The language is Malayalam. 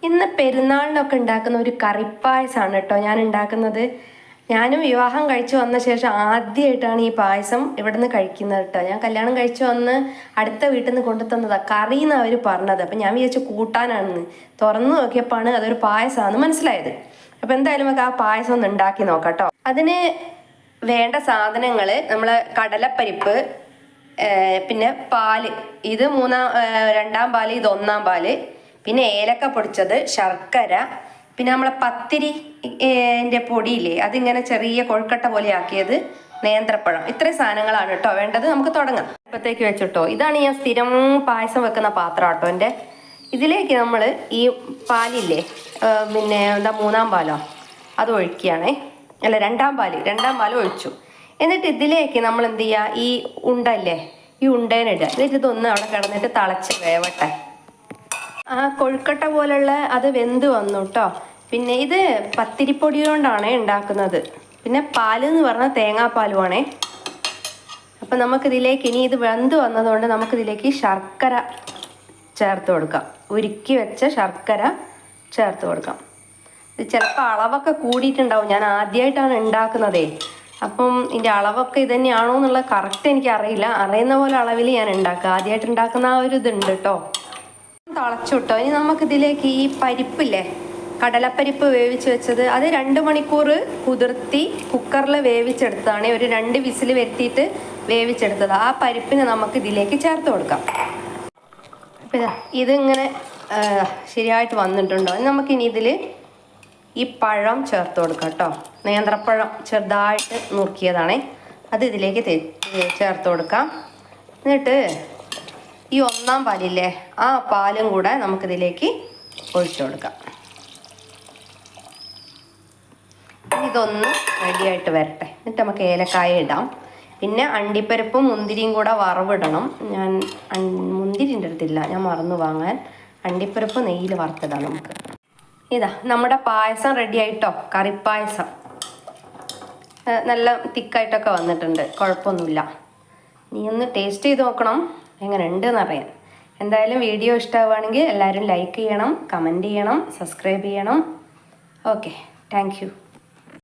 ഇന്ന് പെരുന്നാളിനൊക്കെ ഉണ്ടാക്കുന്ന ഒരു കറിപ്പായസമാണ് കേട്ടോ ഞാൻ ഉണ്ടാക്കുന്നത്. ഞാനും വിവാഹം കഴിച്ചു വന്ന ശേഷം ആദ്യമായിട്ടാണ് ഈ പായസം ഇവിടുന്ന് കഴിക്കുന്നത് കേട്ടോ. ഞാൻ കല്യാണം കഴിച്ചു വന്ന് അടുത്ത വീട്ടിൽ നിന്ന് കൊണ്ടു തന്നതാണ്. കറി എന്നാണ് അവർ പറഞ്ഞത്. അപ്പം ഞാൻ വിചാരിച്ചു കൂട്ടാനാണെന്ന്. തുറന്നു നോക്കിയപ്പോഴാണ് അതൊരു പായസമാണെന്ന് മനസ്സിലായത്. അപ്പം എന്തായാലും നമുക്ക് ആ പായസം ഒന്ന് ഉണ്ടാക്കി നോക്കാം കേട്ടോ. അതിന് വേണ്ട സാധനങ്ങൾ നമ്മൾ കടലപ്പരിപ്പ്, പിന്നെ പാല്, ഇത് രണ്ടാം പാല്, ഇത് ഒന്നാം പാല്, പിന്നെ ഏലക്ക പൊടിച്ചത്, ശർക്കര, പിന്നെ നമ്മളെ പത്തിരിൻ്റെ പൊടിയില്ലേ അതിങ്ങനെ ചെറിയ കൊഴുക്കട്ട പോലെ ആക്കിയത്, നേന്ത്രപ്പഴം. ഇത്രയും സാധനങ്ങളാണ് കേട്ടോ വേണ്ടത്. നമുക്ക് തുടങ്ങാം. ഇപ്പത്തേക്ക് വെച്ചിട്ടോ, ഇതാണ് ഞാൻ സ്ഥിരം പായസം വെക്കുന്ന പാത്രം കേട്ടോ എൻ്റെ. ഇതിലേക്ക് നമ്മൾ ഈ പാലില്ലേ, പിന്നെ മൂന്നാം പാലോ അത് ഒഴിക്കുകയാണേ. അല്ല, രണ്ടാം പാല് ഒഴിച്ചു. എന്നിട്ട് ഇതിലേക്ക് നമ്മൾ എന്ത് ചെയ്യുക, ഈ ഉണ്ടല്ലേ ഈ ഉണ്ടേനിടുക. എന്നിട്ട് ഇതൊന്ന് അവിടെ കിടന്നിട്ട് തിളച്ച് വേവട്ടെ. ആ കൊഴുക്കട്ട പോലുള്ള അത് വെന്ത് വന്നു കേട്ടോ. പിന്നെ ഇത് പത്തിരിപ്പൊടി കൊണ്ടാണ് ഉണ്ടാക്കുന്നത്. പിന്നെ പാല് എന്ന് പറഞ്ഞാൽ തേങ്ങാപ്പാലുമാണേ. അപ്പം നമുക്കിതിലേക്ക് ഇനി ഇത് വെന്ത് വന്നതുകൊണ്ട് നമുക്കിതിലേക്ക് ശർക്കര ചേർത്ത് കൊടുക്കാം. ഉരുക്കി വെച്ച ശർക്കര ചേർത്ത് കൊടുക്കാം. ഇത് ചിലപ്പോൾ അളവൊക്കെ കൂടിയിട്ടുണ്ടാവും. ഞാൻ ആദ്യമായിട്ടാണ് ഉണ്ടാക്കുന്നതേ. അപ്പം ഇതിൻ്റെ അളവൊക്കെ ഇത് തന്നെയാണോ എന്നുള്ള കറക്റ്റ് എനിക്ക് അറിയില്ല. അറിയുന്ന പോലെ അളവിൽ ഞാൻ ഉണ്ടാക്കുക. ആദ്യമായിട്ട് ഉണ്ടാക്കുന്ന ആ ഒരു ഇതുണ്ട് കേട്ടോ. തിളച്ചു കിട്ടോ. ഇനി നമുക്കിതിലേക്ക് ഈ പരിപ്പില്ലേ, കടലപ്പരിപ്പ് വേവിച്ച് വെച്ചത്, അത് 2 മണിക്കൂർ കുതിർത്തി കുക്കറിൽ വേവിച്ചെടുത്തതാണ്. ഒരു 2 വിസിൽ വരുത്തിയിട്ട് വേവിച്ചെടുത്തത്. ആ പരിപ്പിനെ നമുക്ക് ഇതിലേക്ക് ചേർത്ത് കൊടുക്കാം. അപ്പം ഇതിങ്ങനെ ശരിയായിട്ട് വന്നിട്ടുണ്ടോ. നമുക്കിനി ഇതിൽ ഈ പഴം ചേർത്ത് കൊടുക്കാം കേട്ടോ. നേന്ത്രപ്പഴം ചെറുതായിട്ട് നുറുക്കിയതാണേ. അത് ഇതിലേക്ക് ചേർത്ത് കൊടുക്കാം. എന്നിട്ട് ഈ ഒന്നാം പാലില്ലേ ആ പാലും കൂടെ നമുക്കിതിലേക്ക് ഒഴിച്ചു കൊടുക്കാം. ഇതൊന്ന് റെഡിയായിട്ട് വരട്ടെ. എന്നിട്ട് നമുക്ക് ഏലക്കായ ഇടാം. പിന്നെ അണ്ടിപ്പരിപ്പും മുന്തിരിയും കൂടെ വറവിടണം. ഞാൻ മുന്തിരിൻ്റെ അടുത്തില്ല, ഞാൻ മറന്നു വാങ്ങാൻ. അണ്ടിപ്പരിപ്പ് നെയ്യിൽ വറുത്തിടാം നമുക്ക്. ഇതാ നമ്മുടെ പായസം റെഡി ആയിട്ടോ. കറിപ്പായസം നല്ല തിക്കായിട്ടൊക്കെ വന്നിട്ടുണ്ട്, കുഴപ്പമൊന്നുമില്ല. നീ ഒന്ന് ടേസ്റ്റ് ചെയ്ത് നോക്കണം എങ്ങനെ ഉണ്ടെന്ന് അറിയാൻ. എന്തായാലും വീഡിയോ ഇഷ്ടമാവുകയാണെങ്കിൽ എല്ലാവരും ലൈക്ക് ചെയ്യണം, കമൻറ്റ് ചെയ്യണം, സബ്സ്ക്രൈബ് ചെയ്യണം. Okay, thank you.